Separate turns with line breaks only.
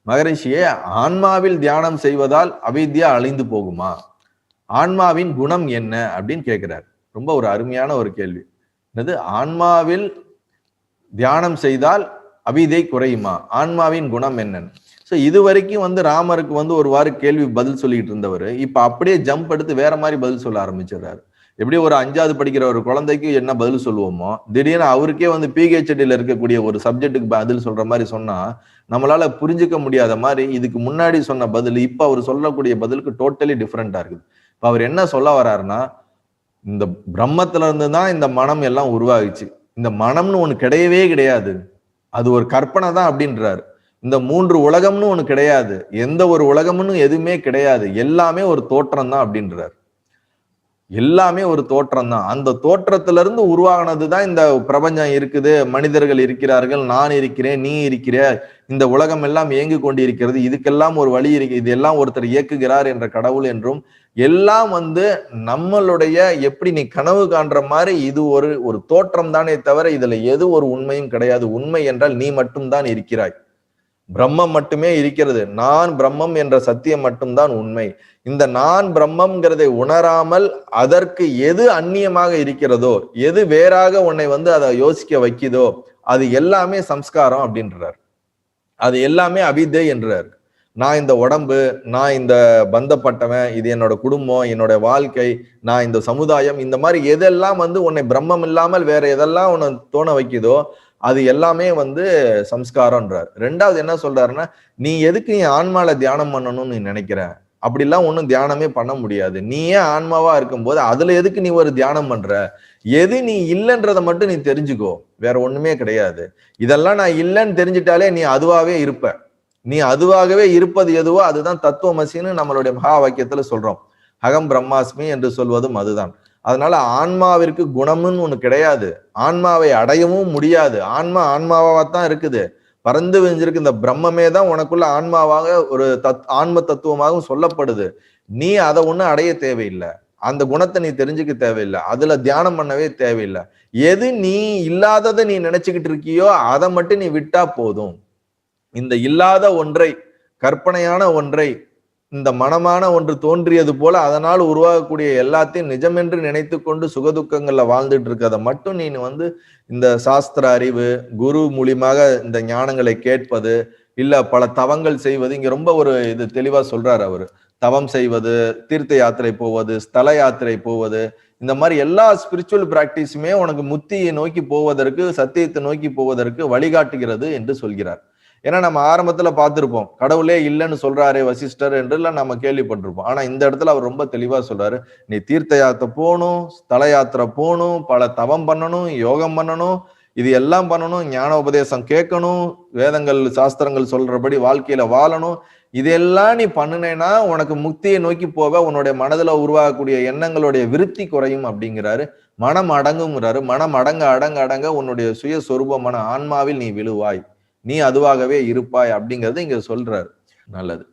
மகரிஷியே, ஆன்மாவில் தியானம் செய்வதால் அவித்யா அழிந்து போகுமா? ஆன்மாவின் குணம் என்ன அப்படின்னு கேட்கிறார். ரொம்ப ஒரு அருமையான ஒரு கேள்வி. என்னது, ஆன்மாவில் தியானம் செய்தால் அவிதை குறையுமா? ஆன்மாவின் குணம் என்னன்னு. ஸோ இது வரைக்கும் ராமருக்கு ஒருவாறு கேள்வி பதில் சொல்லிட்டு இருந்தவர் இப்ப அப்படியே ஜம்ப் எடுத்து வேற மாதிரி பதில் சொல்ல ஆரம்பிச்சிடுறாரு. எப்படி ஒரு 5வது படிக்கிற ஒரு குழந்தைக்கு என்ன பதில் சொல்லுவோமோ, திடீர்னு அவருக்கே பிஹெச்டியில் இருக்கக்கூடிய ஒரு சப்ஜெக்டுக்கு பதில் சொல்ற மாதிரி சொன்னா நம்மளால புரிஞ்சுக்க முடியாத மாதிரி இதுக்கு முன்னாடி சொன்ன பதில் இப்ப அவர் சொல்லக்கூடிய பதிலுக்கு டோட்டலி டிஃப்ரெண்டா இருக்குது. இப்ப அவர் என்ன சொல்ல வர்றாருன்னா, இந்த பிரம்மத்துல இருந்து தான் இந்த மனம் எல்லாம் உருவாகிச்சு. இந்த மனம்னு ஒண்ணு கிடையவே கிடையாது, அது ஒரு கற்பனை தான் அப்படின்றாரு. இந்த 3 உலகம்னு ஒண்ணு கிடையாது, எந்த ஒரு உலகம்னு எதுவுமே கிடையாது, எல்லாமே ஒரு தோற்றம் தான் அப்படின்றார். எல்லாமே ஒரு தோற்றம் தான். அந்த தோற்றத்திலிருந்து உருவானதுதான் இந்த பிரபஞ்சம் இருக்குது, மனிதர்கள் இருக்கிறார்கள், நான் இருக்கிறேன், நீ இருக்கிற, இந்த உலகம் எல்லாம் இயங்கி கொண்டிருக்கிறது, இதுக்கெல்லாம் ஒரு வழி இருக்கு, இதெல்லாம் ஒருத்தர் இயக்குகிறார் என்ற கடவுள் என்றும், எல்லாம் நம்மளுடைய எப்படி நீ கனவு காண்ற மாதிரி இது ஒரு தோற்றம் தானே தவிர இதுல எது ஒரு உண்மையும் கிடையாது. உண்மை என்றால் நீ மட்டும்தான் இருக்கிறாய், பிரம்மம் மட்டுமே இருக்கிறது. நான் பிரம்மம் என்ற சத்தியம் மட்டும்தான் உண்மை. இந்த நான் பிரம்மம்ங்கிறதை உணராமல் அதற்கு எது அந்நியமாக இருக்கிறதோ, எது வேறாக உன்னை அதை யோசிக்க வைக்குதோ, அது எல்லாமே சம்ஸ்காரம் அப்படின்றார். அது எல்லாமே அவித்தை என்றார். நான் இந்த உடம்பு, நான் இந்த பந்தப்பட்டவன், இது என்னோட குடும்பம், என்னோட வாழ்க்கை, நான் இந்த சமுதாயம், இந்த மாதிரி எதெல்லாம் உன்னை பிரம்மம் இல்லாமல் வேற எதெல்லாம் உன்னை தோண வைக்குதோ அது எல்லாமே சம்ஸ்காரம்ன்றார். 2வது என்ன சொல்றாருன்னா, நீ எதுக்கு நீ ஆன்மால தியானம் பண்ணணும்னு நீ நினைக்கிற? அப்படிலாம் ஒன்றும் தியானமே பண்ண முடியாது. நீயே ஆன்மாவா இருக்கும்போது அதுல எதுக்கு நீ ஒரு தியானம் பண்ற? எது நீ இல்லைன்றதை மட்டும் நீ தெரிஞ்சுக்கோ, வேற ஒண்ணுமே கிடையாது. இதெல்லாம் நான் இல்லைன்னு தெரிஞ்சிட்டாலே நீ அதுவாகவே இருப்ப. நீ அதுவாகவே இருப்பது எதுவோ அதுதான் தத்துவமசின்னு நம்மளுடைய மகா வாக்கியத்துல சொல்றோம். அகம் பிரம்மாஸ்மி என்று சொல்வதும் அதுதான். அதனால ஆன்மாவிற்கு குணம்னு ஒண்ணு கிடையாது, ஆன்மாவை அடையவும் முடியாது. ஆன்மாவாத்தான் இருக்குது, பறந்து விரிஞ்சிருக்கு. இந்த பிரம்மமே தான் உனக்குள்ள ஆன்மாவாக ஒரு ஆன்ம தத்துவமாகவும் சொல்லப்படுது. நீ அதை ஒண்ணு அடைய தேவையில்லை, அந்த குணத்தை நீ தெரிஞ்சுக்க தேவையில்லை, அதுல தியானம் பண்ணவே தேவையில்லை. எது நீ இல்லாததை நீ நினைச்சுக்கிட்டு இருக்கியோ அதை மட்டும் நீ விட்டா போதும். இந்த இல்லாத ஒன்றை, கற்பனையான ஒன்றை, இந்த மனமான ஒன்று தோன்றியது போல அதனால் உருவாகக்கூடிய எல்லாத்தையும் நிஜமென்று நினைத்து கொண்டு சுகதுக்கங்கள்ல வாழ்ந்துட்டு இருக்கிறத மட்டும் நீ இந்த சாஸ்திர அறிவு, குரு மூலியமாக இந்த ஞானங்களை கேட்பது, இல்ல பல தவங்கள் செய்வது, இங்க ரொம்ப ஒரு இது தெளிவா சொல்றாரு அவரு. தவம் செய்வது, தீர்த்த யாத்திரை போவது, ஸ்தல யாத்திரை போவது, இந்த மாதிரி எல்லா ஸ்பிரிச்சுவல் பிராக்டிஸுமே உனக்கு முத்தியை நோக்கி போவதற்கு, சத்தியத்தை நோக்கி போவதற்கு வழிகாட்டுகிறது என்று சொல்கிறார். ஏன்னா நம்ம ஆரம்பத்துல பார்த்திருப்போம், கடவுளே இல்லைன்னு சொல்றாரு வசிஷ்டர் என்றுலாம் நம்ம கேள்விப்பட்டிருப்போம். ஆனா இந்த இடத்துல அவர் ரொம்ப தெளிவா சொல்றாரு, நீ தீர்த்த யாத்திரை போகணும், ஸ்தல யாத்திரை போகணும், பல தவம் பண்ணணும், யோகம் பண்ணணும், இது எல்லாம் பண்ணணும், ஞான உபதேசம் கேட்கணும், வேதங்கள் சாஸ்திரங்கள் சொல்றபடி வாழ்க்கையில வாழணும். இதெல்லாம் நீ பண்ணினேன்னா உனக்கு முக்தியை நோக்கி போக, உன்னுடைய மனதுல உருவாகக்கூடிய எண்ணங்களுடைய விருத்தி குறையும் அப்படிங்கிறாரு. மனம் அடங்குங்கிறாரு. மனம் அடங்க அடங்க அடங்க உன்னுடைய சுயஸ்வரூபமான ஆன்மாவில் நீ விழுவாய், நீ அதுவாகவே இருப்பாய் அப்படிங்கிறது இங்க சொல்றாரு. நல்லது.